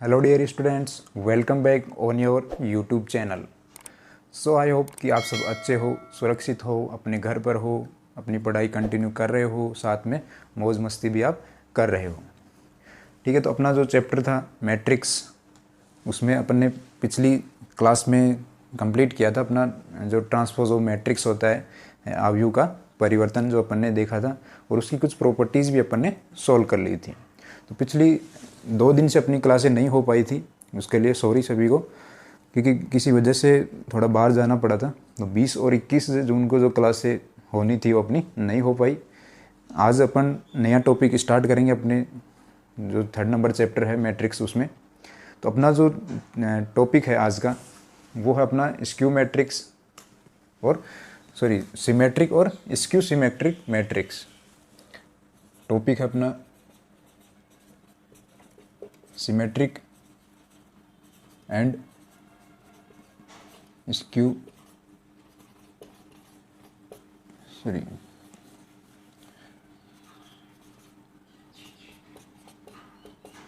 Hello dear students, welcome back on your YouTube channel. So I hope कि आप सब अच्छे हो, सुरक्षित हो, अपने घर पर हो, अपनी पढ़ाई कंटिन्यू कर रहे हो, साथ में मौज मस्ती भी आप कर रहे हो। ठीक है, तो अपना जो चैप्टर था मैट्रिक्स, उसमें अपन ने पिछली क्लास में कंप्लीट किया था अपना जो ट्रांसपोज ऑफ मैट्रिक्स होता है अवयव का परिवर्तन, जो अपन ने देखा था, और उसकी कुछ प्रॉपर्टीज़ भी अपन ने सॉल्व कर ली थी। तो पिछली 2 दिन से अपनी क्लासें नहीं हो पाई थी, उसके लिए सॉरी सभी को, क्योंकि किसी वजह से थोड़ा बाहर जाना पड़ा था। तो 20 और 21 जून को जो क्लासें होनी थी वो अपनी नहीं हो पाई। आज अपन नया टॉपिक स्टार्ट करेंगे अपने जो 3rd नंबर चैप्टर है मैट्रिक्स, उसमें। तो अपना जो टॉपिक है आज का वो है अपना स्क्यू मैट्रिक्स और सिमेट्रिक और स्क्यू सिमेट्रिक मैट्रिक्स। टॉपिक है अपना symmetric and skew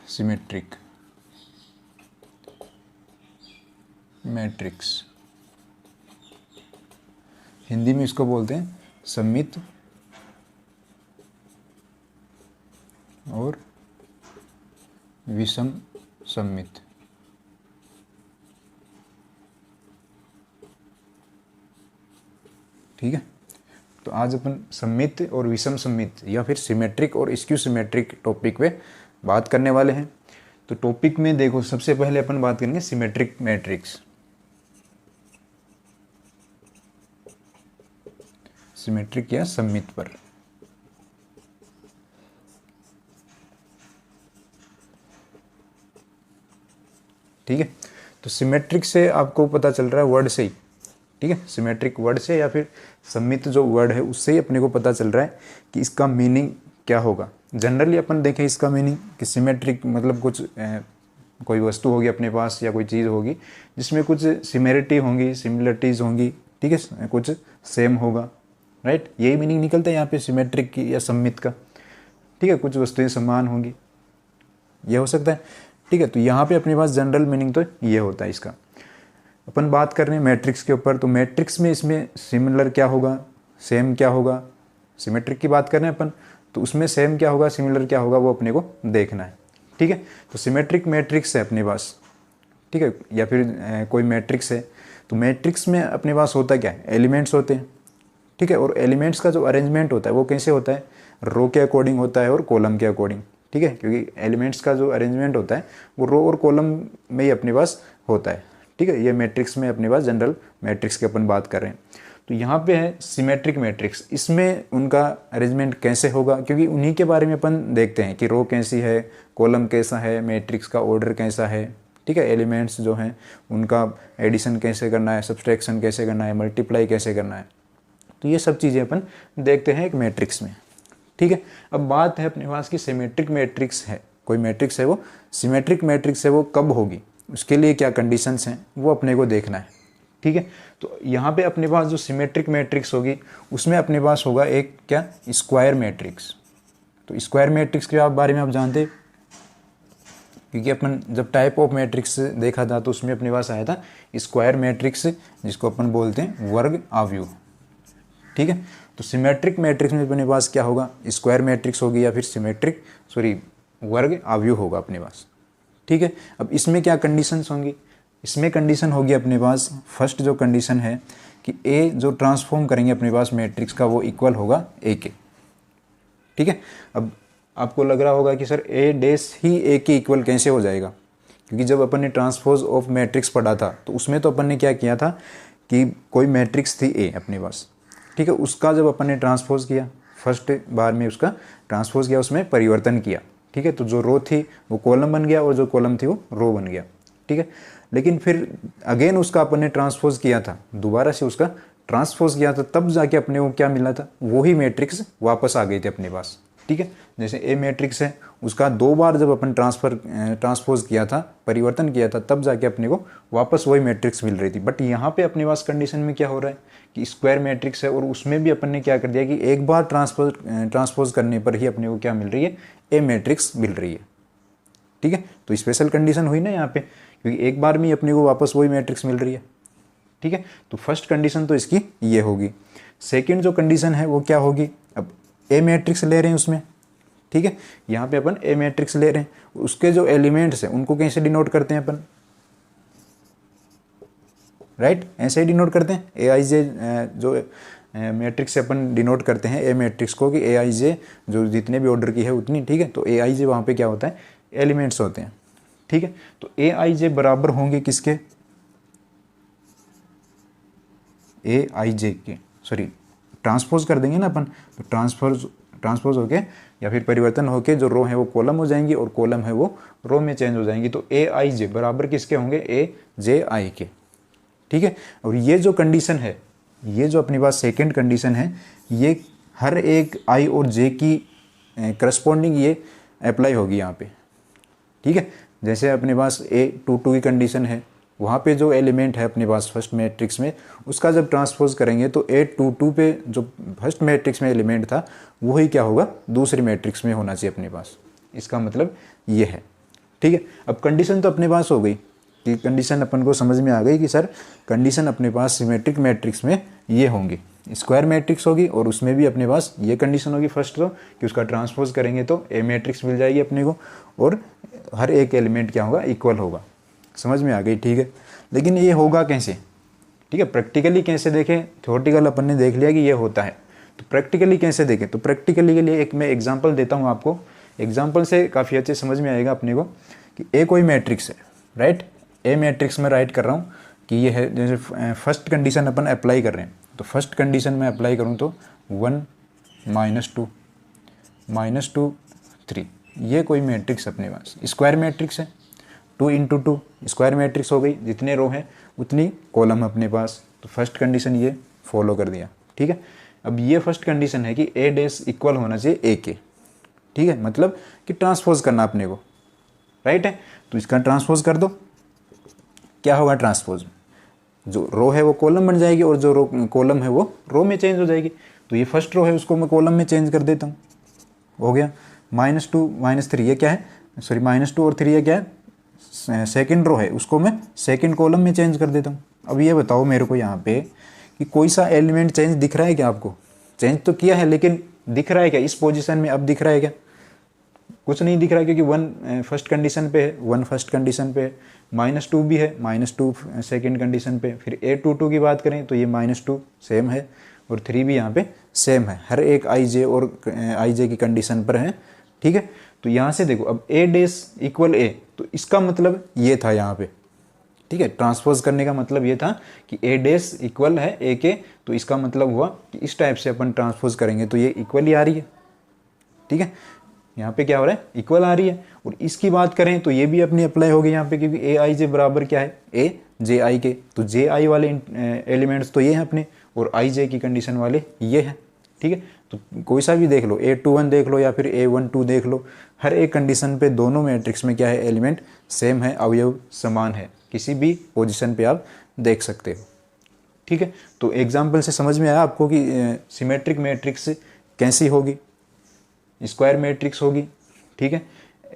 symmetric matrix. Hindi में इसको बोलते हैं सममित और विषम सममित। ठीक है, तो आज अपन सममित और विषम सममित या फिर सिमेट्रिक और स्क्यू सिमेट्रिक टॉपिक पे बात करने वाले हैं। तो टॉपिक में देखो, सबसे पहले अपन बात करेंगे सिमेट्रिक मैट्रिक्स। सिमेट्रिक या सममित पर। ठीक है, तो सिमेट्रिक से आपको पता चल रहा है वर्ड से ही। ठीक है, सिमेट्रिक वर्ड से या फिर सममित जो वर्ड है उससे ही अपने को पता चल रहा है कि इसका मीनिंग क्या होगा। जनरली अपन देखें इसका मीनिंग कि सिमेट्रिक मतलब कुछ कोई वस्तु होगी अपने पास या कोई चीज़ होगी जिसमें कुछ सिमिलरिटी होंगी, सिमिलरिटीज़ होंगी। ठीक है, कुछ सेम होगा, राइट। यही मीनिंग निकलता है यहाँ पे सिमेट्रिक की या सममित का। ठीक है, कुछ वस्तुएं समान होंगी, ये हो सकता है। ठीक है, तो यहाँ पे अपने पास जनरल मीनिंग तो ये होता है इसका। अपन बात कर रहे हैं मैट्रिक्स के ऊपर, तो मैट्रिक्स में इसमें सिमिलर क्या होगा, सेम क्या होगा। सिमेट्रिक की बात कर रहे हैं अपन, तो उसमें सेम क्या होगा, सिमिलर क्या होगा, वो अपने को देखना है। ठीक है, तो सिमेट्रिक मैट्रिक्स है अपने पास। ठीक है, या फिर कोई मैट्रिक्स है, तो मैट्रिक्स में अपने पास होता क्या है, एलिमेंट्स होते हैं। ठीक है, और एलिमेंट्स का जो अरेंजमेंट होता है वो कैसे होता है, रो के अकॉर्डिंग होता है और कॉलम के अकॉर्डिंग। ठीक है, क्योंकि एलिमेंट्स का जो अरेंजमेंट होता है वो रो और कॉलम में ही अपने पास होता है। ठीक है, ये मैट्रिक्स में अपने पास जनरल मैट्रिक्स की अपन बात कर रहे हैं। तो यहाँ पे है सिमेट्रिक मैट्रिक्स, इसमें उनका अरेंजमेंट कैसे होगा, क्योंकि उन्हीं के बारे में अपन देखते हैं कि रो कैसी है, कॉलम कैसा है, मैट्रिक्स का ऑर्डर कैसा है। ठीक है, एलिमेंट्स जो हैं उनका एडिशन कैसे करना है, सब्सट्रैक्शन कैसे करना है, मल्टीप्लाई कैसे करना है। तो ये सब चीज़ें अपन देखते हैं एक मैट्रिक्स में। ठीक है, अब बात है अपने पास कि सिमेट्रिक मैट्रिक्स है, कोई मैट्रिक्स है वो सिमेट्रिक मैट्रिक्स है, वो कब होगी, उसके लिए क्या कंडीशंस हैं, वो अपने को देखना है। ठीक है, तो यहाँ पे अपने पास जो सिमेट्रिक मैट्रिक्स होगी उसमें अपने पास होगा एक क्या, स्क्वायर मैट्रिक्स। तो स्क्वायर मैट्रिक्स के बारे में आप जानते हैं, क्योंकि अपन जब टाइप ऑफ मैट्रिक्स देखा था तो उसमें अपने पास आया था स्क्वायर मैट्रिक्स, जिसको अपन बोलते हैं वर्ग आव्यूह। ठीक है, तो सिमेट्रिक मैट्रिक्स में अपने पास क्या होगा, स्क्वायर मैट्रिक्स होगी या फिर वर्ग आव्यूह होगा अपने पास। ठीक है, अब इसमें क्या कंडीशंस होंगी, इसमें कंडीशन होगी अपने पास, फर्स्ट जो कंडीशन है कि ए जो ट्रांसफॉर्म करेंगे अपने पास मैट्रिक्स का वो इक्वल होगा ए के। ठीक है, अब आपको लग रहा होगा कि सर ए डैश ही ए के इक्वल कैसे हो जाएगा, क्योंकि जब अपन ने ट्रांसपोज ऑफ मैट्रिक्स पढ़ा था तो उसमें तो अपन ने क्या किया था कि कोई मैट्रिक्स थी ए अपने पास। ठीक है, उसका जब अपन ने ट्रांसपोज किया, फर्स्ट बार में उसका ट्रांसपोज किया, उसमें परिवर्तन किया। ठीक है, तो जो रो थी वो कॉलम बन गया और जो कॉलम थी वो रो बन गया। ठीक है, लेकिन फिर अगेन उसका अपन ने ट्रांसपोज किया था, दोबारा से उसका ट्रांसपोज किया था, तब जाके अपने को क्या मिला था, वही मैट्रिक्स वापस आ गई थी अपने पास। ठीक है, जैसे ए मैट्रिक्स है, उसका 2 बार जब अपन ट्रांसपोज किया था, परिवर्तन किया था, तब जाके अपने को वापस वही मैट्रिक्स मिल रही थी। बट यहाँ पे अपने पास कंडीशन में क्या हो रहा है कि स्क्वायर मैट्रिक्स है और उसमें भी अपन ने क्या कर दिया कि एक बार ट्रांसपोज करने पर ही अपने को क्या मिल रही है, ए मैट्रिक्स मिल रही है। ठीक है, तो स्पेशल कंडीशन हुई ना यहाँ पे, क्योंकि एक बार में अपने को वापस वही मैट्रिक्स मिल रही है। ठीक है, तो फर्स्ट कंडीशन तो इसकी ये होगी। सेकंड जो कंडीशन है वो क्या होगी, अब ए मैट्रिक्स ले रहे हैं उसमें, ठीक है, यहाँ पे अपन ए मैट्रिक्स ले रहे हैं, उसके जो एलिमेंट्स हैं उनको कैसे डिनोट करते हैं अपन, राइट, ऐसे ही डिनोट करते हैं। ए आई जे जो मैट्रिक्स से अपन डिनोट करते हैं ए मैट्रिक्स को, कि ए आई जे जो जितने भी ऑर्डर की है उतनी, ठीक है, तो ए आई जे वहाँ पे क्या होता है, एलिमेंट्स होते हैं। ठीक है, तो ए आई जे बराबर होंगे किसके, ए आई जे के, सॉरी ट्रांसपोज कर देंगे ना अपन, तो ट्रांसपोज होके या फिर परिवर्तन होके जो रो है वो कॉलम हो जाएंगी और कॉलम है वो रो में चेंज हो जाएंगी। तो ए आई जे बराबर किसके होंगे, ए जे आई के। ठीक है, और ये जो कंडीशन है, ये जो अपने पास सेकंड कंडीशन है, ये हर एक आई और जे की करस्पॉन्डिंग ये अप्लाई होगी यहाँ पे। ठीक है, जैसे अपने पास A22 की कंडीशन है, वहाँ पे जो एलिमेंट है अपने पास फर्स्ट मैट्रिक्स में, उसका जब ट्रांसपोज करेंगे तो A22 पे जो फर्स्ट मैट्रिक्स में एलिमेंट था वही क्या होगा, दूसरी मैट्रिक्स में होना चाहिए अपने पास। इसका मतलब ये है। ठीक है, अब कंडीशन तो अपने पास हो गई, कि कंडीशन अपन को समझ में आ गई कि सर कंडीशन अपने पास सिमेट्रिक मैट्रिक्स में ये होंगी, स्क्वायर मैट्रिक्स होगी और उसमें भी अपने पास ये कंडीशन होगी फर्स्ट तो, कि उसका ट्रांसपोज करेंगे तो ए मैट्रिक्स मिल जाएगी अपने को, और हर एक एलिमेंट क्या होगा, इक्वल होगा। समझ में आ गई, ठीक है। लेकिन ये होगा कैसे, ठीक है, प्रैक्टिकली कैसे देखें, थ्योरेटिकल अपन ने देख लिया कि ये होता है, तो प्रैक्टिकली कैसे देखें, तो प्रैक्टिकली के लिए एक मैं एग्जाम्पल देता हूँ आपको। एग्जाम्पल से काफ़ी अच्छे समझ में आएगा अपने को कि ए कोई मैट्रिक्स है, राइट, ए मैट्रिक्स में राइट कर रहा हूँ कि ये है, जैसे फर्स्ट कंडीशन अपन अप्लाई कर रहे हैं, तो फर्स्ट कंडीशन में अप्लाई करूँ तो 1 -2 -2 3, ये कोई मैट्रिक्स अपने पास स्क्वायर मैट्रिक्स है, 2 × 2 स्क्वायर मैट्रिक्स हो गई, जितने रो हैं उतनी कॉलम अपने पास। तो फर्स्ट कंडीशन ये फॉलो कर दिया। ठीक है, अब ये फर्स्ट कंडीशन है कि ए डैश इक्वल होना चाहिए ए के। ठीक है, मतलब कि ट्रांसपोज करना अपने को, राइट है, तो इसका ट्रांसपोज कर दो, क्या होगा ट्रांसपोज, जो रो है वो कॉलम बन जाएगी और जो रो कॉलम है वो रो में चेंज हो जाएगी। तो ये फर्स्ट रो है उसको मैं कॉलम में चेंज कर देता हूँ, हो गया। -2 -3 ये क्या है, सॉरी -2 और 3 ये क्या है, सेकंड रो है, उसको मैं सेकंड कॉलम में चेंज कर देता हूँ। अब ये बताओ मेरे को यहाँ पे कि कोई सा एलिमेंट चेंज दिख रहा है क्या आपको, चेंज तो किया है लेकिन दिख रहा है क्या इस पोजीशन में, अब दिख रहा है क्या, कुछ नहीं दिख रहा है, क्योंकि 1 फर्स्ट कंडीशन पे है, 1 फर्स्ट कंडीशन पे है, -2 भी है, -2 सेकेंड कंडीशन पे। फिर A22 की बात करें तो ये -2 सेम है और 3 भी यहाँ पे सेम है, हर एक आई जे और आई जे की कंडीशन पर है। ठीक है, तो यहाँ से देखो अब A डैश इक्वल A, तो इसका मतलब ये था यहाँ पे। ठीक है, ट्रांसपोज करने का मतलब ये था कि A डैश इक्वल है A के, तो इसका मतलब हुआ कि इस टाइप से अपन ट्रांसपोज करेंगे तो ये इक्वल ही आ रही है। ठीक है, यहाँ पे क्या हो रहा है, इक्वल आ रही है। और इसकी बात करें तो ये भी अपनी अप्लाई होगी यहाँ पे, क्योंकि ए आई जे बराबर क्या है, ए जे आई के, तो जे आई वाले एलिमेंट्स तो ये हैं अपने, और आई जे की कंडीशन वाले ये हैं। ठीक है, तो कोई सा भी देख लो, A21 देख लो या फिर A12 देख लो, हर एक कंडीशन पे दोनों मैट्रिक्स में क्या है, एलिमेंट सेम है, अवयव समान है, किसी भी पोजिशन पर आप देख सकते हो। ठीक है, तो एग्जाम्पल से समझ में आया आपको कि सिमेट्रिक मैट्रिक्स कैसी होगी, स्क्वायर मैट्रिक्स होगी। ठीक है,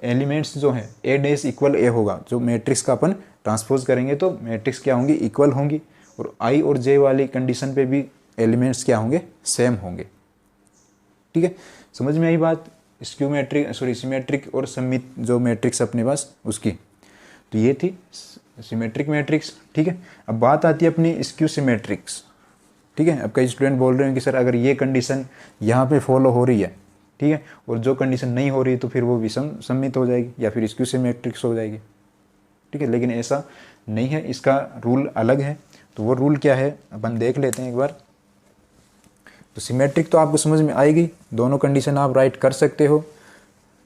एलिमेंट्स जो है ए डैश इक्वल ए होगा, जो मैट्रिक्स का अपन ट्रांसपोज करेंगे तो मैट्रिक्स क्या होंगी, इक्वल होंगी, और आई और जे वाली कंडीशन पे भी एलिमेंट्स क्या होंगे, सेम होंगे। ठीक है, समझ में आई बात, स्क्यू मैट्रिक सॉरी सिमेट्रिक और सममित जो मैट्रिक्स अपने पास उसकी, तो ये थी सिमेट्रिक मैट्रिक्स। ठीक है, अब बात आती है अपनी स्क्यू सिमेट्रिक्स। ठीक है, अब कई स्टूडेंट बोल रहे हैं कि सर अगर ये कंडीशन यहाँ पे फॉलो हो रही है, ठीक है, और जो कंडीशन नहीं हो रही है तो फिर वो विषम सम्मित हो जाएगी या फिर स्क्यू सिमेट्रिक्स हो जाएगी। ठीक है, लेकिन ऐसा नहीं है, इसका रूल अलग है। तो वो रूल क्या है अपन देख लेते हैं एक बार। तो सिमेट्रिक तो आपको समझ में आएगी, दोनों कंडीशन आप राइट कर सकते हो।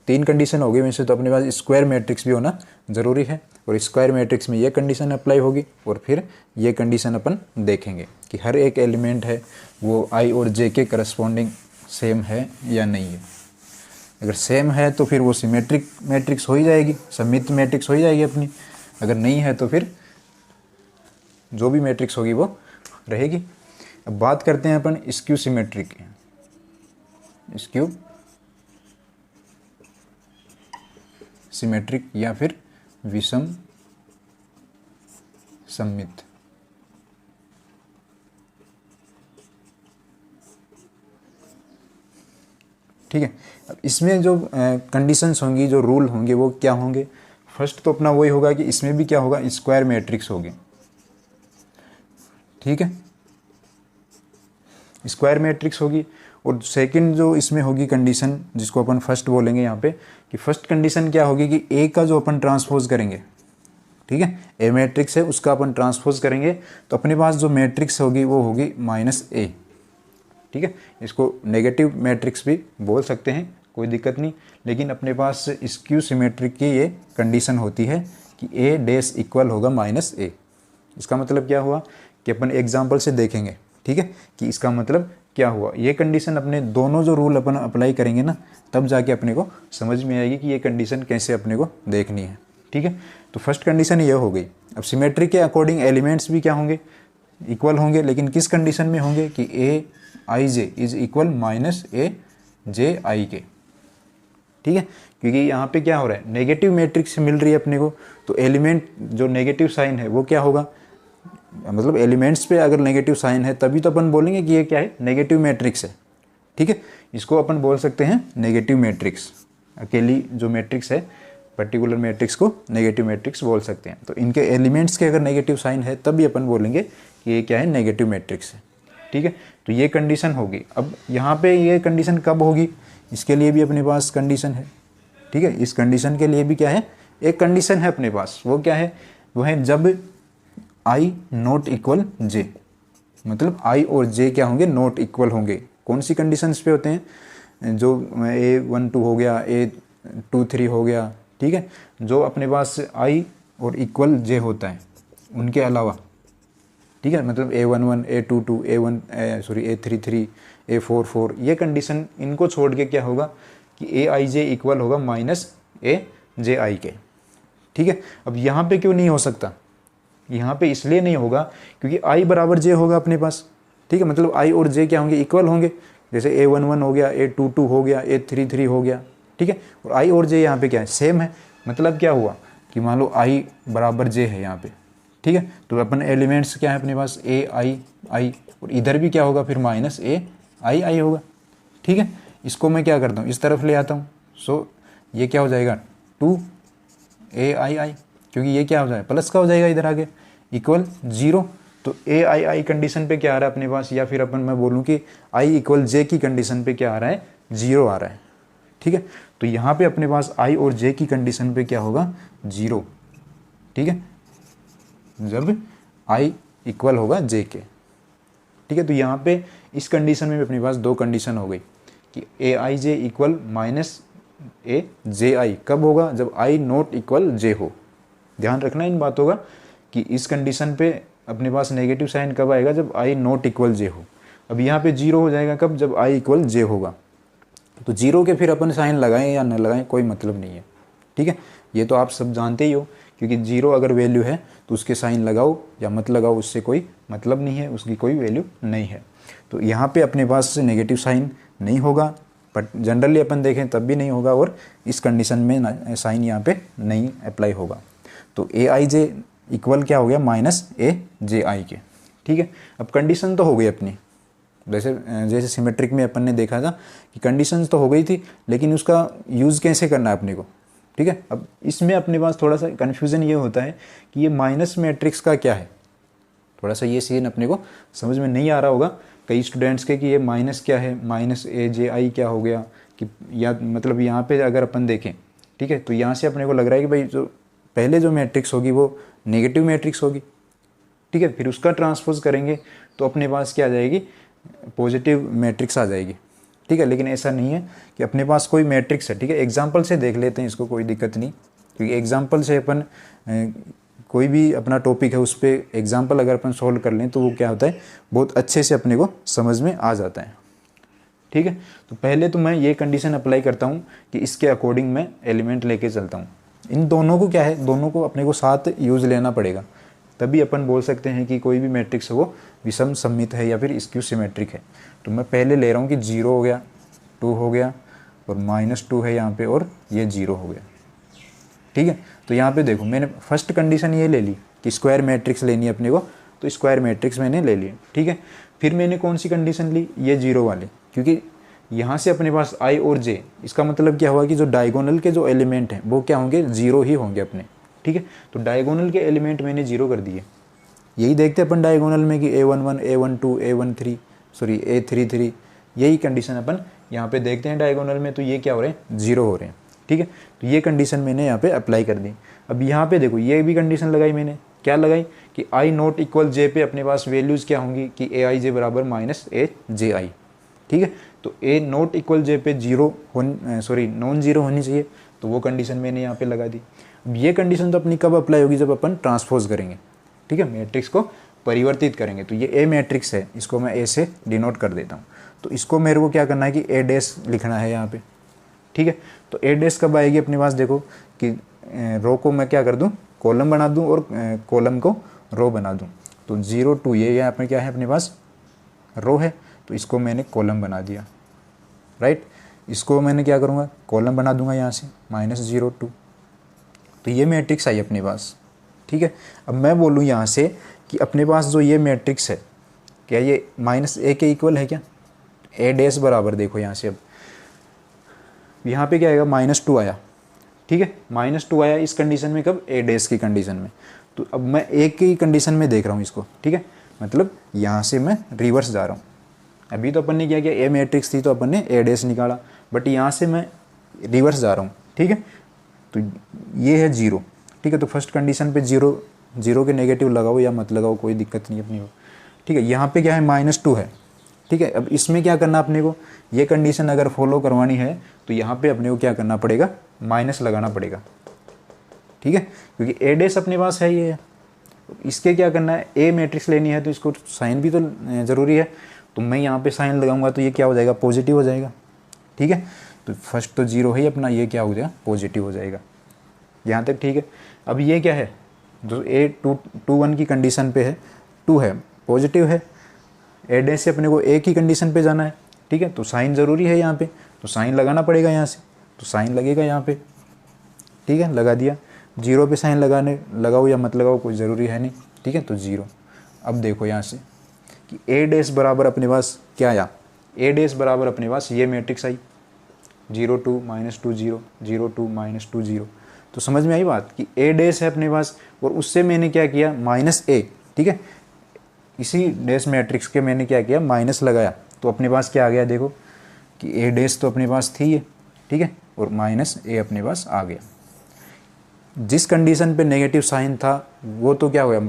3 कंडीशन हो गई वैसे तो अपने पास स्क्वायर मैट्रिक्स भी होना ज़रूरी है, और स्क्वायर मैट्रिक्स में ये कंडीशन अप्लाई होगी, और फिर ये कंडीशन अपन देखेंगे कि हर एक एलिमेंट है वो आई और जे के करस्पॉन्डिंग सेम है या नहीं है। अगर सेम है तो फिर वो सिमेट्रिक मैट्रिक्स हो ही जाएगी, सममित मैट्रिक्स हो ही जाएगी अपनी। अगर नहीं है तो फिर जो भी मैट्रिक्स होगी वो रहेगी। अब बात करते हैं अपन स्क्यू सिमेट्रिक की। स्क्यू सिमेट्रिक या फिर विषम सममित। ठीक है, अब इसमें जो कंडीशंस होंगी, जो रूल होंगे वो क्या होंगे? फर्स्ट तो अपना वही होगा कि इसमें भी क्या होगा, स्क्वायर मैट्रिक्स होगी। ठीक है, स्क्वायर मैट्रिक्स होगी। और सेकंड जो इसमें होगी कंडीशन, जिसको अपन फर्स्ट बोलेंगे यहाँ पे, कि फर्स्ट कंडीशन क्या होगी कि ए का जो अपन ट्रांसपोज करेंगे, ठीक है, ए मैट्रिक्स है उसका अपन ट्रांसपोज करेंगे तो अपने पास जो मैट्रिक्स होगी वो होगी माइनस ए। ठीक है, इसको नेगेटिव मैट्रिक्स भी बोल सकते हैं, कोई दिक्कत नहीं, लेकिन अपने पास स्क्यू सिमेट्रिक की ये कंडीशन होती है कि ए डैश इक्वल होगा माइनस ए। इसका मतलब क्या हुआ कि अपन एग्जाम्पल से देखेंगे, ठीक है, कि इसका मतलब क्या हुआ। ये कंडीशन अपने दोनों जो रूल अपन अप्लाई करेंगे ना, तब जाके अपने को समझ में आएगी कि ये कंडीशन कैसे अपने को देखनी है। ठीक है, तो फर्स्ट कंडीशन ये हो गई। अब सिमेट्रिक के अकॉर्डिंग एलिमेंट्स भी क्या होंगे, इक्वल होंगे, लेकिन किस कंडीशन में होंगे कि ए आई जे इज इक्वल माइनस ए जे आई के। ठीक है, क्योंकि यहाँ पे क्या हो रहा है, नेगेटिव मैट्रिक्स मिल रही है अपने को, तो एलिमेंट जो नेगेटिव साइन है वो क्या होगा, मतलब एलिमेंट्स पे अगर नेगेटिव साइन है तभी तो अपन बोलेंगे कि ये क्या है, नेगेटिव मैट्रिक्स है। ठीक है, इसको अपन बोल सकते हैं नेगेटिव मैट्रिक्स। अकेली जो मैट्रिक्स है, पर्टिकुलर मैट्रिक्स को नेगेटिव मैट्रिक्स बोल सकते हैं। तो इनके एलिमेंट्स के अगर नेगेटिव साइन है तभी अपन बोलेंगे कि ये क्या है, नेगेटिव मैट्रिक्स है। ठीक है, तो ये कंडीशन होगी। अब यहाँ पे ये कंडीशन कब होगी, इसके लिए भी अपने पास कंडीशन है। ठीक है, इस कंडीशन के लिए भी क्या है, एक कंडीशन है अपने पास, वो क्या है, वो है जब आई नॉट इक्वल जे, मतलब आई और जे क्या होंगे, नॉट इक्वल होंगे। कौन सी कंडीशंस पे होते हैं, जो A12 हो गया, A23 हो गया। ठीक है, जो अपने पास आई और इक्वल जे होता है उनके अलावा। ठीक है, मतलब A11, A22, A33, A44, ये कंडीशन, इनको छोड़ के क्या होगा कि ए आई जे इक्वल होगा माइनस ए जे आई के। ठीक है, अब यहाँ पे क्यों नहीं हो सकता, यहाँ पे इसलिए नहीं होगा क्योंकि आई बराबर जे होगा अपने पास। ठीक है, मतलब आई और जे क्या होंगे, इक्वल होंगे। जैसे A11 हो गया, A22 हो गया, A33 हो गया। ठीक है, और आई और जे यहाँ पे क्या है, सेम है। मतलब क्या हुआ कि मान लो आई बराबर जे है यहाँ पे। ठीक है, तो अपन एलिमेंट्स क्या है अपने पास, ए आई आई, और इधर भी क्या होगा फिर माइनस ए आई आई होगा। ठीक है, इसको मैं क्या करता हूँ, इस तरफ ले आता हूँ। सो ये क्या हो जाएगा, 2 ए आई आई, क्योंकि ये क्या हो जाएगा, प्लस का हो जाएगा इधर आगे, इक्वल 0। तो ए आई आई कंडीशन पे क्या आ रहा है अपने पास, या फिर अपन मैं बोलूँ कि आई इक्वल जे की कंडीशन पे क्या आ रहा है, 0 आ रहा है। ठीक है, तो यहाँ पे अपने पास आई और जे की कंडीशन पे क्या होगा, 0। ठीक है, जब आई इक्वल होगा जे के। ठीक है, तो यहाँ पे इस कंडीशन में भी अपने पास दो कंडीशन हो गई कि ए आई जे इक्वल माइनस ए जे आई कब होगा, जब आई नॉट इक्वल जे हो। ध्यान रखना इन बातों का कि इस कंडीशन पे अपने पास नेगेटिव साइन कब आएगा, जब आई नॉट इक्वल जे हो। अब यहाँ पे 0 हो जाएगा कब, जब आई इक्वल जे होगा। तो 0 के फिर अपन साइन लगाएं या न लगाएं कोई मतलब नहीं है। ठीक है, ये तो आप सब जानते ही हो, क्योंकि 0 अगर वैल्यू है तो उसके साइन लगाओ या मत लगाओ, उससे कोई मतलब नहीं है, उसकी कोई वैल्यू नहीं है। तो यहाँ पे अपने पास नेगेटिव साइन नहीं होगा, बट जनरली अपन देखें तब भी नहीं होगा, और इस कंडीशन में साइन यहाँ पे नहीं अप्लाई होगा। तो ए आई जे इक्वल क्या हो गया, माइनस ए जे आई के। ठीक है, अब कंडीशन तो हो गई अपनी, जैसे सिमेट्रिक में अपन ने देखा था कि कंडीशंस तो हो गई थी, लेकिन उसका यूज़ कैसे करना है अपने को। ठीक है, अब इसमें अपने पास थोड़ा सा कन्फ्यूज़न ये होता है कि ये माइनस मैट्रिक्स का क्या है, थोड़ा सा ये सीन अपने को समझ में नहीं आ रहा होगा कई स्टूडेंट्स के कि ये माइनस क्या है, माइनस ए जे आई क्या हो गया, कि या मतलब यहाँ पे अगर अपन देखें, ठीक है, तो यहाँ से अपने को लग रहा है कि भाई जो पहले जो मैट्रिक्स होगी वो नेगेटिव मैट्रिक्स होगी। ठीक है, फिर उसका ट्रांसपोज करेंगे तो अपने पास क्या आ जाएगी, पॉजिटिव मैट्रिक्स आ जाएगी। ठीक है, लेकिन ऐसा नहीं है कि अपने पास कोई मैट्रिक्स है। ठीक है, एग्जाम्पल से देख लेते हैं इसको, कोई दिक्कत नहीं, क्योंकि एग्जाम्पल से अपन कोई भी अपना टॉपिक है उस पर एग्जाम्पल अगर अपन सॉल्व कर लें तो वो क्या होता है, बहुत अच्छे से अपने को समझ में आ जाता है। ठीक है, तो पहले तो मैं ये कंडीशन अप्लाई करता हूँ कि इसके अकॉर्डिंग मैं एलिमेंट लेके चलता हूँ। इन दोनों को क्या है, दोनों को अपने को साथ यूज़ लेना पड़ेगा, तभी अपन बोल सकते हैं कि कोई भी मैट्रिक्स है वो विषम सममित है या फिर स्क्यू सिमेट्रिक है। तो मैं पहले ले रहा हूँ कि 0 हो गया, 2 हो गया, और -2 है यहाँ पे, और ये 0 हो गया। ठीक है। तो यहाँ पे देखो मैंने फर्स्ट कंडीशन ये ले ली कि स्क्वायर मैट्रिक्स लेनी है अपने को, तो स्क्वायर मैट्रिक्स मैंने ले ली, ठीक है। फिर मैंने कौन सी कंडीशन ली, ये जीरो वाले, क्योंकि यहाँ से अपने पास आई और जे, इसका मतलब क्या हुआ कि जो डायगोनल के जो एलिमेंट हैं वो क्या होंगे, जीरो ही होंगे अपने, ठीक है। तो डायगोनल के एलिमेंट मैंने जीरो कर दिए। यही देखते अपन डायगोनल में कि A11, A12, A13 sorry A33, यही कंडीशन अपन यहाँ पे देखते हैं डायगोनल में, तो ये क्या हो रहे हैं, जीरो हो रहे हैं, ठीक है। तो ये कंडीशन मैंने यहाँ पे अप्लाई कर दी। अब यहाँ पे देखो ये भी कंडीशन लगाई मैंने, क्या लगाई कि आई नॉट इक्वल जे पे अपने पास वैल्यूज़ क्या होंगी कि ए आई जे बराबर माइनस ए जे आई, ठीक है। तो ए नॉट इक्वल जे पे जीरो नॉन जीरो होनी चाहिए, तो वो कंडीशन मैंने यहाँ पे लगा दी। अब ये कंडीशन तो अपनी कब अप्लाई होगी, जब अपन ट्रांसपोज करेंगे, ठीक है, मैट्रिक्स को परिवर्तित करेंगे। तो ये ए मैट्रिक्स है, इसको मैं ए से डिनोट कर देता हूँ। तो इसको मेरे को क्या करना है कि ए डैश लिखना है यहाँ पे, ठीक है। तो ए डैश कब आएगी अपने पास, देखो कि रो को मैं क्या कर दूँ, कॉलम बना दूँ और कॉलम को रो बना दूँ। तो 0 2 ये यहाँ पे क्या है अपने पास, रो है, तो इसको मैंने कॉलम बना दिया, राइट। इसको मैंने क्या करूँगा, कॉलम बना दूंगा यहाँ से -0 2, तो ये मैट्रिक्स आई अपने पास, ठीक है। अब मैं बोलूँ यहाँ से कि अपने पास जो ये मैट्रिक्स है, क्या ये -a के इक्वल है क्या, ए डैश बराबर, देखो यहाँ से अब यहाँ पे क्या आएगा, -2 आया, ठीक है, -2 आया इस कंडीशन में, कब, ए डैश की कंडीशन में। तो अब मैं ए की कंडीशन में देख रहा हूँ इसको, ठीक है, मतलब यहाँ से मैं रिवर्स जा रहा हूँ। अभी तो अपन ने क्या किया, ए मैट्रिक्स थी तो अपन ने ए डैश निकाला, बट यहाँ से मैं रिवर्स जा रहा हूँ, ठीक है। तो ये है 0, ठीक है। तो फर्स्ट कंडीशन पे 0 के नेगेटिव लगाओ या मत लगाओ, कोई दिक्कत नहीं अपनी हो, ठीक है। यहाँ पे क्या है, -2 है, ठीक है। अब इसमें क्या करना अपने को, ये कंडीशन अगर फॉलो करवानी है तो यहाँ पे अपने को क्या करना पड़ेगा, माइनस लगाना पड़ेगा, ठीक है, क्योंकि ए डैश अपने पास है ये। इसके क्या करना है, ए मैट्रिक्स लेनी है तो इसको साइन भी तो ज़रूरी है, तो मैं यहाँ पे साइन लगाऊंगा तो ये क्या हो जाएगा, पॉजिटिव हो जाएगा, ठीक है। तो फर्स्ट तो 0 है अपना, ये क्या हो जाएगा, पॉजिटिव हो जाएगा, यहाँ तक ठीक है। अब ये क्या है, जो A21 की कंडीशन पे है, 2 है, पॉजिटिव है, ए डैश से अपने को ए की कंडीशन पे जाना है, ठीक है। तो साइन ज़रूरी है यहाँ पे, तो साइन लगाना पड़ेगा यहाँ से, तो साइन लगेगा यहाँ पे, ठीक है, लगा दिया। 0 पे साइन लगाओ या मत लगाओ, कोई ज़रूरी है नहीं, ठीक है। तो 0। अब देखो यहाँ से कि ए डैश बराबर अपने पास क्या आया, ए डैश बराबर अपने पास ये मैट्रिक्स आई, 0 2 -2 0 0 2 -2 0। तो समझ में आई बात कि ए डैश है अपने पास, और उससे मैंने क्या किया, -a, ठीक है। इसी डैश मैट्रिक्स के मैंने क्या किया, माइनस लगाया, तो अपने पास क्या आ गया, देखो कि ए डैश तो अपने पास थी ये, ठीक है, और -a अपने पास आ गया। जिस कंडीशन पे नेगेटिव साइन था वो तो क्या हो गया,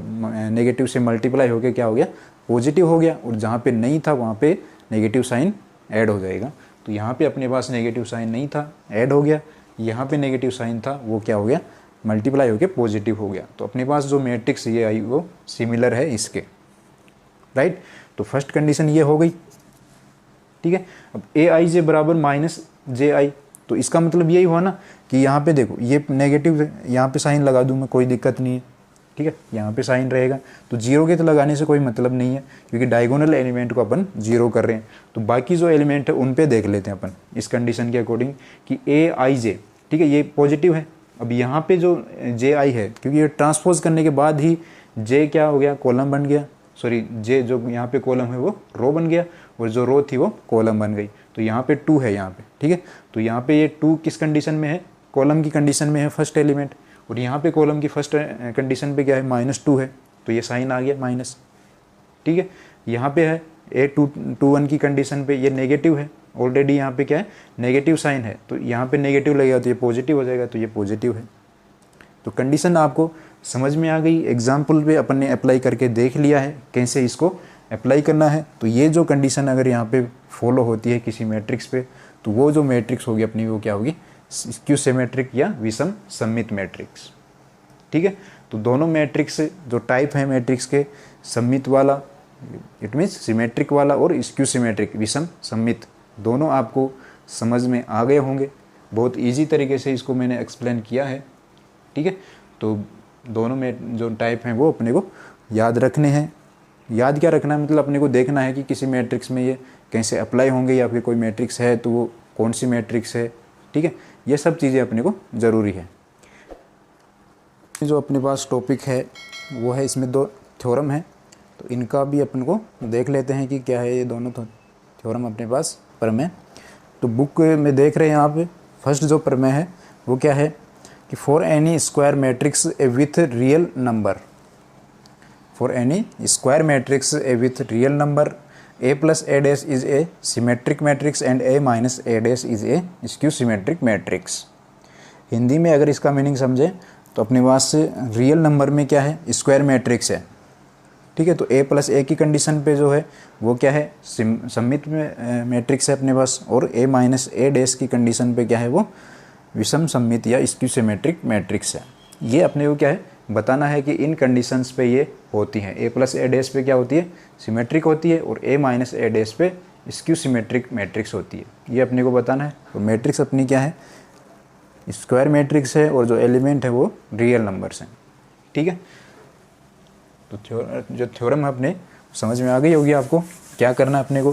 नेगेटिव से मल्टीप्लाई हो गया, क्या हो गया, पॉजिटिव हो गया, और जहाँ पे नहीं था वहाँ पे नेगेटिव साइन ऐड हो जाएगा। तो यहाँ पे अपने पास नेगेटिव साइन नहीं था, ऐड हो गया, यहाँ पे नेगेटिव साइन था, वो क्या हो गया, मल्टीप्लाई हो गया, पॉजिटिव हो गया। तो अपने पास जो मैट्रिक्स ये आई वो सिमिलर है इसके, राइट। तो फर्स्ट कंडीशन ये हो गई, ठीक है। अब ए आई जे बराबर -ji, तो इसका मतलब यही हुआ ना कि यहाँ पे देखो ये नेगेटिव, यहाँ पे साइन लगा दूँ मैं, कोई दिक्कत नहीं है, ठीक है, यहाँ पे साइन रहेगा। तो 0 के तो लगाने से कोई मतलब नहीं है, क्योंकि डायगोनल एलिमेंट को अपन 0 कर रहे हैं। तो बाकी जो एलिमेंट है उन पे देख लेते हैं अपन इस कंडीशन के अकॉर्डिंग कि ए आई जे, ठीक है, ये पॉजिटिव है। अब यहाँ पे जो जे आई है, क्योंकि ये ट्रांसपोज करने के बाद ही जे क्या हो गया, कॉलम बन गया, सॉरी जे जो यहाँ पे कॉलम है वो रो बन गया, और जो रो थी वो कॉलम बन गई। तो यहाँ पे 2 है यहाँ पे, ठीक है। तो यहाँ पे ये 2 किस कंडीशन में है, कॉलम की कंडीशन में है, फर्स्ट एलिमेंट, और यहाँ पे कॉलम की फर्स्ट कंडीशन पे क्या है, -2 है, तो ये साइन आ गया माइनस, ठीक है। यहाँ पे है A21 की कंडीशन पे ये नेगेटिव है, ऑलरेडी यहाँ पे क्या है, नेगेटिव साइन है, तो यहाँ पे नेगेटिव लगेगा तो ये पॉजिटिव हो जाएगा, तो ये पॉजिटिव है। तो कंडीशन आपको समझ में आ गई, एग्जाम्पल पे अपन ने अप्लाई करके देख लिया है कैसे इसको अप्लाई करना है। तो ये जो कंडीशन अगर यहाँ पे फॉलो होती है किसी मैट्रिक्स पे, तो वो जो मैट्रिक्स होगी अपनी वो क्या होगी, स्क्यू सिमेट्रिक या विषम सममित मैट्रिक्स, ठीक है। तो दोनों मैट्रिक्स जो टाइप है मैट्रिक्स के, सममित वाला इट मीन्स सिमेट्रिक वाला, और स्क्यू सिमेट्रिक विषम सममित, दोनों आपको समझ में आ गए होंगे। बहुत ईजी तरीके से इसको मैंने एक्सप्लेन किया है, ठीक है। तो दोनों में जो टाइप हैं वो अपने को याद रखने हैं। याद क्या रखना है, मतलब अपने को देखना है कि किसी मैट्रिक्स में ये कैसे अप्लाई होंगे, या फिर कोई मैट्रिक्स है तो वो कौन सी मैट्रिक्स है, ठीक है। ये सब चीज़ें अपने को ज़रूरी है। जो अपने पास टॉपिक है वो है, इसमें 2 थ्योरम है, तो इनका भी अपन को देख लेते हैं कि क्या है ये दोनों थ्योरम अपने पास प्रमेय। तो बुक में देख रहे हैं आप, फर्स्ट जो प्रमेय है वो क्या है कि for any square matrix A with real number, for any square matrix A with real number a plus a dash is a symmetric matrix and a minus a dash is a skew symmetric matrix। Hindi में अगर इसका meaning समझे तो अपने पास real number में क्या है, square matrix है, ठीक है। तो a प्लस ए की कंडीशन पे जो है वो क्या है, सममित मैट्रिक्स है अपने पास, और a माइनस ए डैश की कंडीशन पे क्या है वो विषम सममित या स्क्यू सिमेट्रिक मैट्रिक्स है। ये अपने को क्या है बताना है कि इन कंडीशंस पे ये होती हैं। a प्लस ए डैश पे क्या होती है, सिमेट्रिक होती है, और a माइनस ए डैश पे स्क्यू सिमेट्रिक मैट्रिक्स होती है। ये अपने को बताना है। तो मैट्रिक्स अपनी क्या है, स्क्वायर मैट्रिक्स है, और जो एलिमेंट है वो रियल नंबर्स हैं, ठीक है। तो जो थ्योरम है अपने समझ में आ गई होगी आपको, क्या करना है अपने को,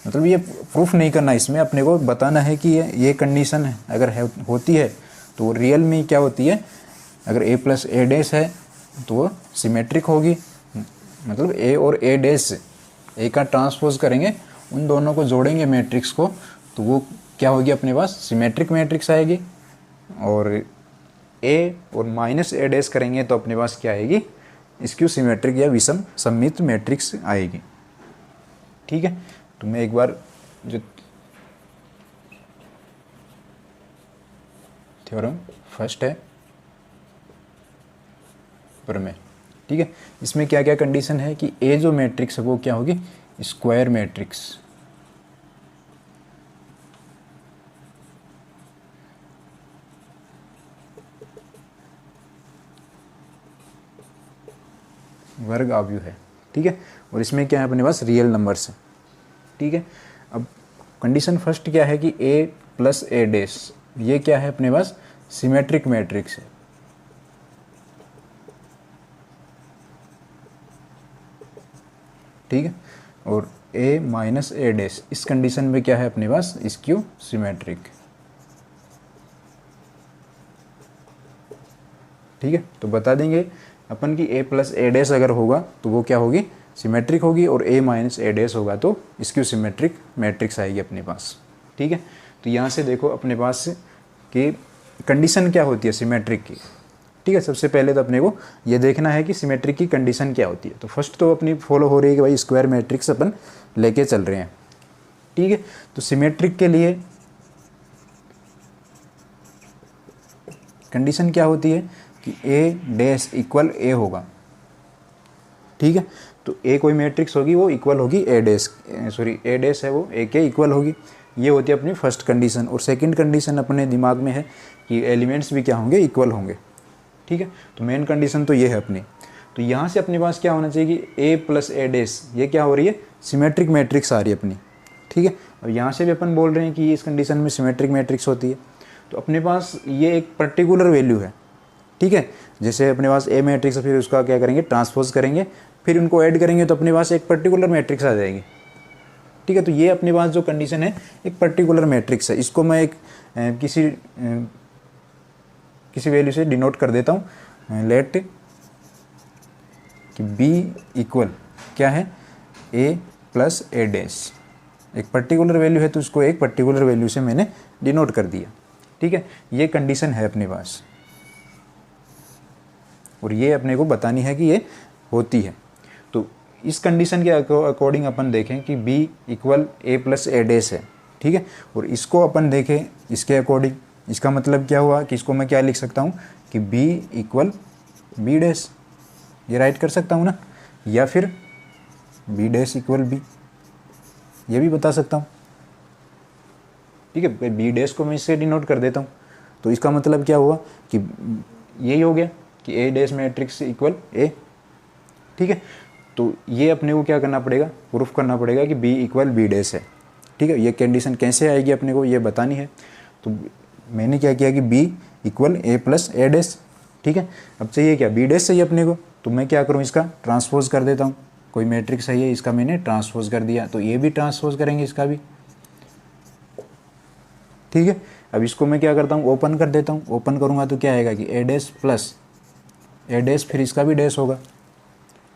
मतलब ये प्रूफ नहीं करना, इसमें अपने को बताना है कि ये कंडीशन है अगर होती है तो वो रियल में क्या होती है। अगर a प्लस ए डैश है तो वो सिमेट्रिक होगी, मतलब a और a डैश a का ट्रांसपोज करेंगे, उन दोनों को जोड़ेंगे मैट्रिक्स को, तो वो क्या होगी अपने पास सिमेट्रिक मैट्रिक्स आएगी। और a और माइनस ए डैश करेंगे तो अपने पास क्या आएगी, स्क्यू सिमेट्रिक या विषम सममित मैट्रिक्स आएगी, ठीक है। तो मैं एक बार जो थ्योरम फर्स्ट है प्रमेय, ठीक है, इसमें क्या क्या कंडीशन है कि ए जो मैट्रिक्स है वो क्या होगी, स्क्वायर मैट्रिक्स, वर्ग आव्यूह है, ठीक है। और इसमें क्या है अपने पास रियल नंबर्स है, ठीक है। अब कंडीशन फर्स्ट क्या है कि a प्लस ए डैश, ये क्या है अपने पास सिमेट्रिक मैट्रिक्स है, ठीक है। और a माइनस ए डैश इस कंडीशन में क्या है अपने पास स्क्यू सिमेट्रिक, ठीक है। तो बता देंगे अपन की a प्लस ए डैश अगर होगा तो वो क्या होगी सिमेट्रिक होगी, और a माइनस ए डैश होगा तो स्क्यू सिमेट्रिक मैट्रिक्स आएगी अपने पास, ठीक है। तो यहाँ से देखो अपने पास कि कंडीशन क्या होती है सिमेट्रिक की, ठीक है। सबसे पहले तो अपने को ये देखना है कि सिमेट्रिक की कंडीशन क्या होती है। तो फर्स्ट तो अपनी फॉलो हो रही है कि भाई स्क्वायर मैट्रिक्स अपन लेके चल रहे हैं, ठीक है। तो सिमेट्रिक के लिए कंडीशन क्या होती है कि a डैश इक्वल a होगा, ठीक है। तो a कोई मैट्रिक्स होगी वो इक्वल होगी a dash, sorry a dash है वो a के इक्वल होगी, ये होती है अपनी फर्स्ट कंडीशन। और सेकंड कंडीशन अपने दिमाग में है कि एलिमेंट्स भी क्या होंगे, इक्वल होंगे, ठीक है। तो मेन कंडीशन तो ये है अपनी। तो यहाँ से अपने पास क्या होना चाहिए कि a प्लस ए डैश ये क्या हो रही है सिमेट्रिक मैट्रिक्स आ रही है अपनी, ठीक है। और यहाँ से भी अपन बोल रहे हैं कि इस कंडीशन में सिमेट्रिक मैट्रिक्स होती है। तो अपने पास ये एक पर्टिकुलर वैल्यू है, ठीक है। जैसे अपने पास ए मैट्रिक्स है, फिर उसका क्या करेंगे ट्रांसपोज करेंगे, फिर उनको ऐड करेंगे तो अपने पास एक पर्टिकुलर मैट्रिक्स आ जाएगी, ठीक है। तो ये अपने पास जो कंडीशन है एक पर्टिकुलर मैट्रिक्स है, इसको मैं एक किसी वैल्यू से डिनोट कर देता हूँ, लेट कि b इक्वल क्या है a प्लस ए डैश, एक पर्टिकुलर वैल्यू है तो उसको एक पर्टिकुलर वैल्यू से मैंने डिनोट कर दिया, ठीक है। ये कंडीशन है अपने पास, और ये अपने को बतानी है कि ये होती है। तो इस कंडीशन के अकॉर्डिंग अपन देखें कि b equal a plus A dash है, ठीक है। और इसको अपन देखें इसके अकॉर्डिंग, इसका मतलब क्या हुआ कि इसको मैं क्या लिख सकता हूँ कि b इक्वल b डैश, ये राइट कर सकता हूँ ना, या फिर b डैश इक्वल b, ये भी बता सकता हूँ, ठीक है। b डैश को मैं इससे डिनोट कर देता हूँ। तो इसका मतलब क्या हुआ कि यही हो गया कि a dash matrix equal a, ठीक है। तो ये अपने को क्या करना पड़ेगा, प्रूफ करना पड़ेगा कि b इक्वल b डैश है, ठीक है। ये कंडीशन कैसे आएगी अपने को ये बतानी है। तो मैंने क्या किया कि b equal a plus A dash, ठीक है। अब चाहिए क्या b डैश चाहिए अपने को, तो मैं क्या करूँ इसका ट्रांसपोज कर देता हूँ। कोई मैट्रिक्स है ये, इसका मैंने ट्रांसपोज कर दिया, तो ये भी ट्रांसपोज करेंगे इसका भी, ठीक है। अब इसको मैं क्या करता हूँ, ओपन कर देता हूँ। ओपन करूँगा तो क्या आएगा कि ए डैश प्लस ए डैश, फिर इसका भी डैश होगा,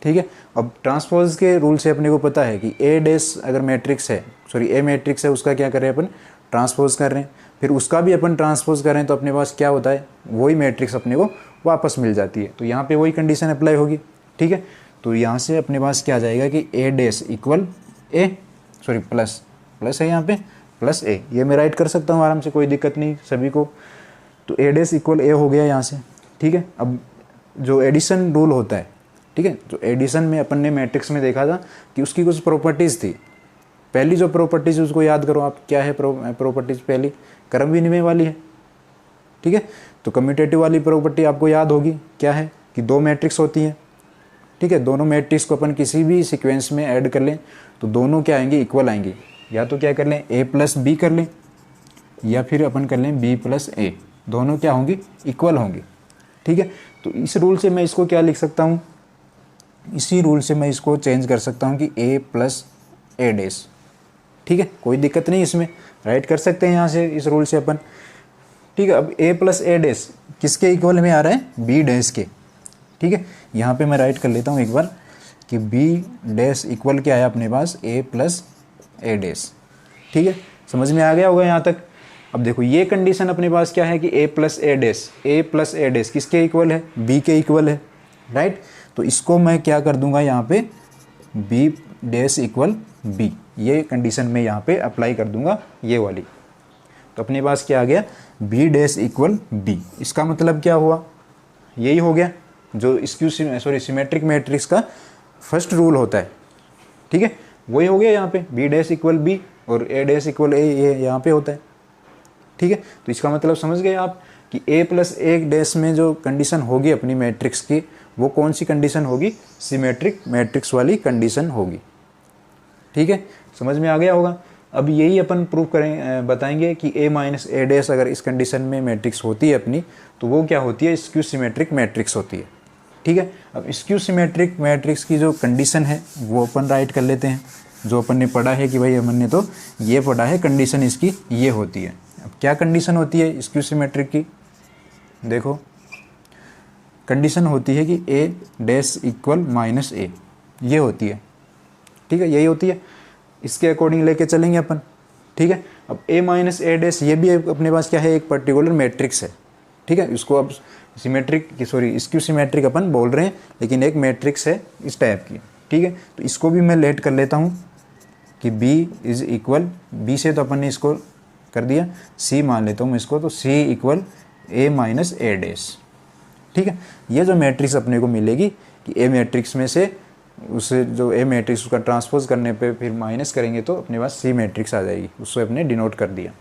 ठीक है। अब ट्रांसपोज के रूल से अपने को पता है कि ए डैश अगर मैट्रिक्स है, सॉरी ए मैट्रिक्स है, उसका क्या कर रहे हैं अपन, ट्रांसपोज कर रहे हैं, फिर उसका भी अपन ट्रांसपोज कर रहे हैं, तो अपने पास क्या होता है, वही मैट्रिक्स अपने को वापस मिल जाती है। तो यहाँ पे वही कंडीशन अप्लाई होगी, ठीक है। तो यहाँ से अपने पास क्या आ जाएगा कि ए डैश इक्वल ए, सॉरी प्लस प्लस है यहाँ पे, प्लस ए, ये मैं राइट कर सकता हूँ आराम से, कोई दिक्कत नहीं सभी को। तो ए डैश इक्वल ए हो गया यहाँ से, ठीक है। अब जो एडिशन रूल होता है, ठीक है, जो एडिशन में अपन ने मैट्रिक्स में देखा था कि उसकी कुछ प्रॉपर्टीज़ थी। पहली जो प्रॉपर्टीज़ उसको याद करो आप, क्या है प्रॉपर्टीज़, पहली क्रम विनिमय वाली है, ठीक है। तो कम्यूटेटिव वाली प्रॉपर्टी आपको याद होगी, क्या है कि दो मैट्रिक्स होती हैं, ठीक है। दोनों मैट्रिक्स को अपन किसी भी सीक्वेंस में ऐड कर लें तो दोनों क्या आएंगे, इक्वल आएंगे। या तो क्या कर लें, ए प्लस बी कर लें, या फिर अपन कर लें बी प्लस ए, दोनों क्या होंगी, इक्वल होंगे, ठीक है। तो इस रूल से मैं इसको क्या लिख सकता हूँ, इसी रूल से मैं इसको चेंज कर सकता हूँ कि ए प्लस ए डैश, ठीक है, कोई दिक्कत नहीं, इसमें राइट कर सकते हैं यहाँ से इस रूल से अपन, ठीक है। अब ए प्लस ए डैश किसके इक्वल में आ रहा है, बी डैश के, ठीक है। यहाँ पे मैं राइट कर लेता हूँ एक बार कि बी डैश इक्वल क्या है अपने पास, ए प्लस ए डैश, ठीक है। समझ में आ गया होगा यहाँ तक। अब देखो ये कंडीशन अपने पास क्या है कि ए प्लस ए डैश किसके इक्वल है, बी के इक्वल है, राइट। तो इसको मैं क्या कर दूंगा यहाँ पे, बी डैश इक्वल बी, ये कंडीशन में यहाँ पे अप्लाई कर दूंगा, ये वाली। तो अपने पास क्या आ गया, बी डैश इक्वल बी। इसका मतलब क्या हुआ, यही हो गया जो सिमेट्रिक मैट्रिक्स का फर्स्ट रूल होता है, ठीक है, वही हो गया यहाँ पे, बी डैश इक्वल बी और ए डैश इक्वल ए, ये यहाँ पे होता है, ठीक है। तो इसका मतलब समझ गए आप कि ए प्लस ए डैश में जो कंडीशन होगी अपनी मैट्रिक्स की, वो कौन सी कंडीशन होगी, सिमेट्रिक मैट्रिक्स वाली कंडीशन होगी, ठीक है। समझ में आ गया होगा। अब यही अपन प्रूव करें, बताएंगे कि ए माइनस ए डैश अगर इस कंडीशन में मैट्रिक्स होती है अपनी, तो वो क्या होती है, स्क्यू सिमेट्रिक मैट्रिक्स होती है, ठीक है। अब स्क्यू सिमेट्रिक मैट्रिक्स की जो कंडीशन है वो अपन राइट कर लेते हैं, जो अपन ने पढ़ा है कि भाई अपन ने तो ये पढ़ा है, कंडीशन इसकी ये होती है। अब क्या कंडीशन होती है स्क्यू सिमेट्रिक की, देखो कंडीशन होती है कि ए डैश इक्वल माइनस ए, ये होती है, ठीक है, यही होती है, इसके अकॉर्डिंग लेके चलेंगे अपन, ठीक है। अब ए माइनस ए डैश ये भी अपने पास क्या है, एक पर्टिकुलर मैट्रिक्स है, ठीक है। इसको अब स्क्यू सिमेट्रिक अपन बोल रहे हैं, लेकिन एक मैट्रिक्स है इस टाइप की, ठीक है। तो इसको भी मैं लेट कर लेता हूँ कि b इज इक्वल, बी से तो अपन ने इसको कर दिया, c मान लेता हूँ मैं इसको, तो c इक्वल ए माइनस ए डैश, ठीक है। ये जो मैट्रिक्स अपने को मिलेगी कि ए मैट्रिक्स में से उसे जो ए मैट्रिक्स उसका ट्रांसपोज करने पे फिर माइनस करेंगे तो अपने पास सी मैट्रिक्स आ जाएगी, उससे अपने डिनोट कर दिया,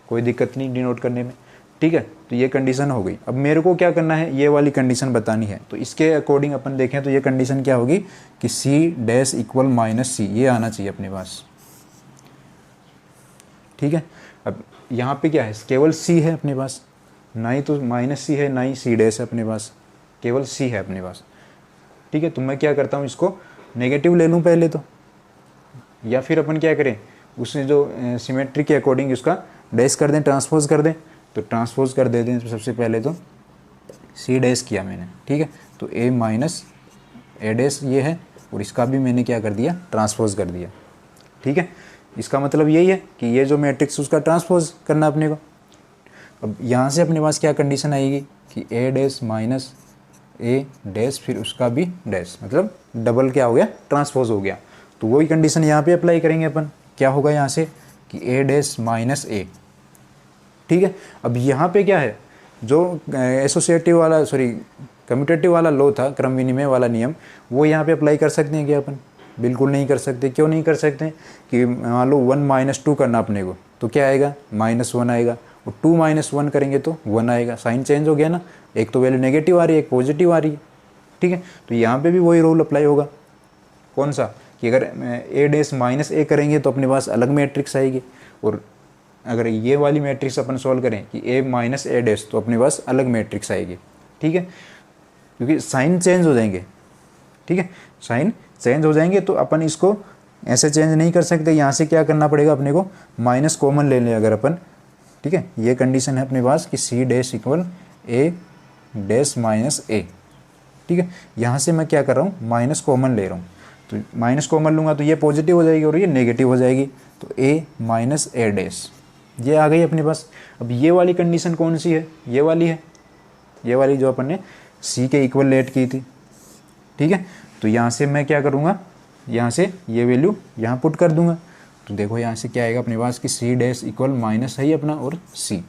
कोई दिक्कत नहीं डिनोट करने में, ठीक है। तो ये कंडीशन हो गई। अब मेरे को क्या करना है, ये वाली कंडीशन बतानी है, तो इसके अकॉर्डिंग अपन देखें तो ये कंडीशन क्या होगी कि सी डैश इक्वल माइनस सी, ये आना चाहिए अपने पास, ठीक है। अब यहाँ पे क्या है, केवल सी है अपने पास, ना ही तो माइनस सी है ना ही सी डैश है अपने पास, केवल सी है अपने पास, ठीक है। तो मैं क्या करता हूँ, इसको नेगेटिव ले लूँ पहले तो, या फिर अपन क्या करें, उसने जो सिमेट्री के अकॉर्डिंग उसका डैश कर दें, ट्रांसपोज कर दें, तो ट्रांसपोज कर देते हैं। तो सबसे पहले तो सी डैश किया मैंने, ठीक है, तो ए माइनस ए डैश ये है, और इसका भी मैंने क्या कर दिया, ट्रांसपोज कर दिया, ठीक है। इसका मतलब यही है कि ये जो मैट्रिक्स उसका ट्रांसपोज करना अपने को। अब यहाँ से अपने पास क्या कंडीशन आएगी कि ए डैश माइनस ए डैश, फिर उसका भी डैश, मतलब डबल क्या हो गया, ट्रांसपोज हो गया। तो वही कंडीशन यहाँ पे अप्लाई करेंगे अपन, क्या होगा यहाँ से कि ए डैश माइनस ए, ठीक है। अब यहाँ पे क्या है, जो एसोसिएटिव वाला कम्यूटेटिव वाला लॉ था, क्रम विनिमय वाला नियम, वो यहाँ पे अप्लाई कर सकते हैं क्या अपन, बिल्कुल नहीं कर सकते। क्यों नहीं कर सकते, कि मान लो 1 माइनस 2 करना अपने को, तो क्या आएगा, -1 आएगा, और 2 - 1 करेंगे तो 1 आएगा, साइन चेंज हो गया ना, एक तो वैल्यू नेगेटिव आ रही है, एक पॉजिटिव आ रही है, ठीक है। तो यहाँ पे भी वही रूल अप्लाई होगा, कौन सा, कि अगर ए डैश माइनस ए करेंगे तो अपने पास अलग मैट्रिक्स आएगी, और अगर ये वाली मैट्रिक्स अपन सॉल्व करें कि ए माइनस ए डैश, तो अपने पास अलग मैट्रिक्स आएगी, ठीक है, क्योंकि साइन चेंज हो जाएंगे, ठीक है, साइन चेंज हो जाएंगे। तो अपन इसको ऐसे चेंज नहीं कर सकते, यहाँ से क्या करना पड़ेगा अपने को, माइनस कॉमन ले लें अगर अपन, ठीक है, ये कंडीशन है अपने पास कि सी डैश इक्वल ए डैश माइनस ए। ठीक है, यहाँ से मैं क्या कर रहा हूँ, माइनस कॉमन ले रहा हूँ, तो माइनस कॉमन लूँगा तो ये पॉजिटिव हो जाएगी और ये नेगेटिव हो जाएगी, तो ए माइनस ए डैश ये आ गई अपने पास। अब ये वाली कंडीशन कौन सी है, ये वाली है, ये वाली जो अपन ने सी के इक्वल लेट की थी। ठीक है, तो यहाँ से मैं क्या करूँगा, यहाँ से ये वैल्यू यहाँ पुट कर दूंगा, तो देखो यहाँ से क्या आएगा अपने पास कि सी डैश इक्वल माइनस है ही अपना और सी,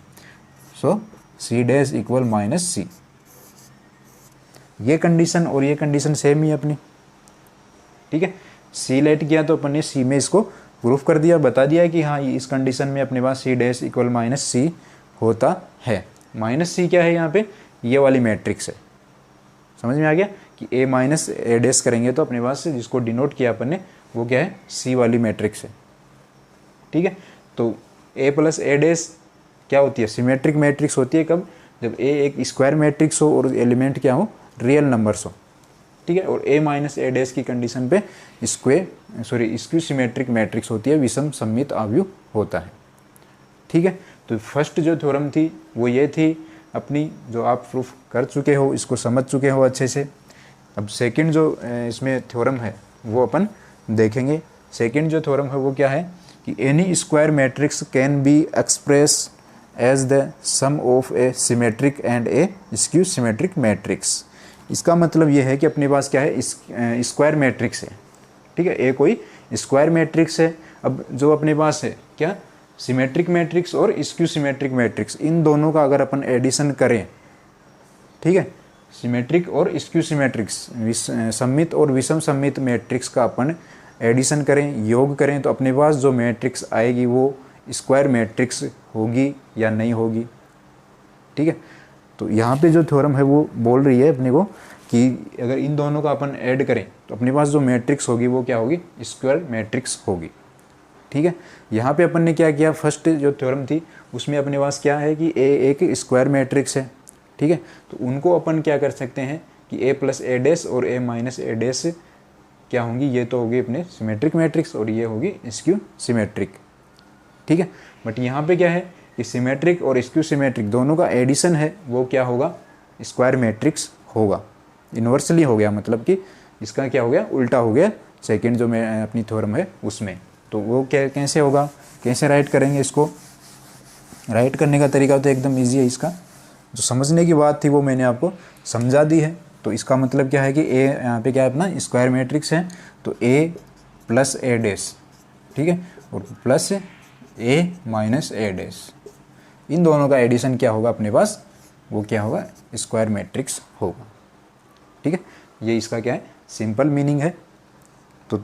सो सी डैश इक्वल माइनस सी। ये कंडीशन और ये कंडीशन सेम ही है अपनी। ठीक है, सी लेट किया तो अपन ने सी में इसको प्रूफ कर दिया, बता दिया कि हाँ इस कंडीशन में अपने पास सी डैश इक्वल माइनस सी होता है। माइनस सी क्या है यहाँ पे, ये वाली मैट्रिक्स है, समझ में आ गया कि ए माइनस ए डैश करेंगे तो अपने पास जिसको डिनोट किया अपन ने वो क्या है, सी वाली मैट्रिक्स है। ठीक है, तो ए प्लस ए डैश क्या होती है, सिमेट्रिक मैट्रिक्स होती है कब, जब ए एक स्क्वायर मैट्रिक्स हो और एलिमेंट क्या हो, रियल नंबर्स हो। ठीक है, और ए माइनस ए डैश की कंडीशन पे स्क्यू सिमेट्रिक मैट्रिक्स होती है, विषम सममित आव्यूह होता है। ठीक है, तो फर्स्ट जो थ्योरम थी वो ये थी अपनी, जो आप प्रूफ कर चुके हो, इसको समझ चुके हो अच्छे से। अब सेकंड जो इसमें थ्योरम है वो अपन देखेंगे। सेकंड जो थ्योरम है वो क्या है कि any square matrix can be express as the sum of a symmetric and a skew symmetric matrix. इसका मतलब ये है कि अपने पास क्या है, स्क्वायर मैट्रिक्स है। ठीक है, ए कोई स्क्वायर मैट्रिक्स है। अब जो अपने पास है क्या, सिमेट्रिक मैट्रिक्स और स्क्यू सिमेट्रिक मैट्रिक्स, इन दोनों का अगर अपन एडिशन करें, ठीक है, सिमेट्रिक और स्क्यू सिमेट्रिक्स सममित और विषम सममित मैट्रिक्स का अपन एडिशन करें, योग करें, तो अपने पास जो मैट्रिक्स आएगी वो स्क्वायर मैट्रिक्स होगी या नहीं होगी। ठीक है, तो यहाँ पे जो थ्योरम है वो बोल रही है अपने को कि अगर इन दोनों का अपन ऐड करें तो अपने पास जो मैट्रिक्स होगी वो क्या होगी, स्क्वायर मैट्रिक्स होगी। ठीक है, यहाँ पे अपन ने क्या किया, फर्स्ट जो थ्योरम थी उसमें अपने पास क्या है कि ए एक स्क्वायर मैट्रिक्स है। ठीक है, तो उनको अपन क्या कर सकते हैं कि ए प्लस ए डैश और ए माइनस ए डैश क्या होंगी, ये तो होगी अपने सिमेट्रिक मैट्रिक्स और ये होगी स्क्यू सिमेट्रिक। ठीक है, बट यहाँ पे क्या है कि सिमेट्रिक और स्क्यू सिमेट्रिक दोनों का एडिशन है वो क्या होगा, स्क्वायर मैट्रिक्स होगा। इन्वर्सली हो गया, मतलब कि इसका क्या हो गया, उल्टा हो गया सेकंड जो मैं अपनी थ्योरम है उसमें। तो वो क्या कैसे होगा, कैसे राइट करेंगे इसको, राइट करने का तरीका तो एकदम ईजी है। इसका जो समझने की बात थी वो मैंने आपको समझा दी है। तो इसका मतलब क्या है कि ए यहाँ पे क्या है अपना स्क्वायर मैट्रिक्स है, तो ए प्लस ए डैश, ठीक है, और प्लस ए माइनस ए डैश, इन दोनों का एडिशन क्या होगा अपने पास, वो क्या होगा, स्क्वायर मैट्रिक्स होगा। ठीक है, ये इसका क्या है, सिंपल मीनिंग है। तो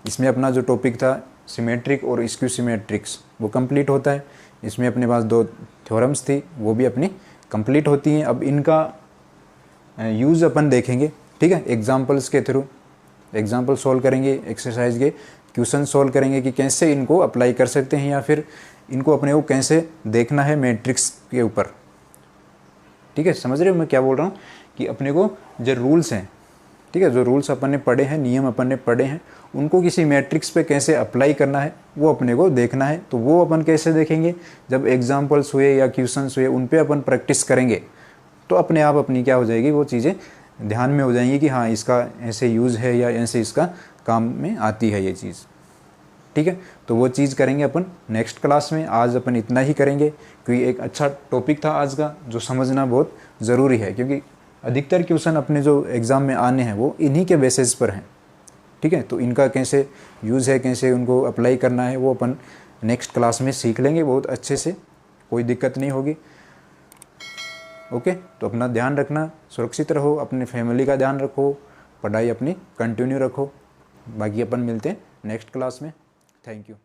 इसमें अपना जो टॉपिक था सिमेट्रिक और स्क्यू सिमेट्रिक्स वो कंप्लीट होता है। इसमें अपने पास दो थ्योरम्स थी वो भी अपनी कंप्लीट होती हैं। अब इनका यूज़ अपन देखेंगे, ठीक है, एग्जांपल्स के थ्रू। एग्जांपल सॉल्व करेंगे, एक्सरसाइज के क्वेश्चन सॉल्व करेंगे कि कैसे इनको अप्लाई कर सकते हैं या फिर इनको अपने को कैसे देखना है मैट्रिक्स के ऊपर। ठीक है, समझ रहे हो मैं क्या बोल रहा हूँ कि अपने को जो रूल्स हैं, ठीक है, जो रूल्स अपन ने पढ़े हैं, नियम अपन ने पढ़े हैं, उनको किसी मैट्रिक्स पे कैसे अप्लाई करना है वो अपने को देखना है। तो वो अपन कैसे देखेंगे, जब एग्जांपल्स हुए या क्वेश्चंस हुए उन पे अपन प्रैक्टिस करेंगे तो अपने आप अपनी क्या हो जाएगी, वो चीज़ें ध्यान में हो जाएंगी कि हाँ इसका ऐसे यूज़ है या ऐसे इसका काम में आती है ये चीज़। ठीक है, तो वो चीज़ करेंगे अपन नेक्स्ट क्लास में। आज अपन इतना ही करेंगे क्योंकि एक अच्छा टॉपिक था आज का जो समझना बहुत ज़रूरी है, क्योंकि अधिकतर क्वेश्चन अपने जो एग्ज़ाम में आने हैं वो इन्हीं के बेसिस पर हैं। ठीक है, तो इनका कैसे यूज़ है, कैसे उनको अप्लाई करना है वो अपन नेक्स्ट क्लास में सीख लेंगे बहुत अच्छे से, कोई दिक्कत नहीं होगी। ओके, तो अपना ध्यान रखना, सुरक्षित रहो, अपने फैमिली का ध्यान रखो, पढ़ाई अपनी कंटिन्यू रखो। बाकी अपन मिलते हैं नेक्स्ट क्लास में। Thank you.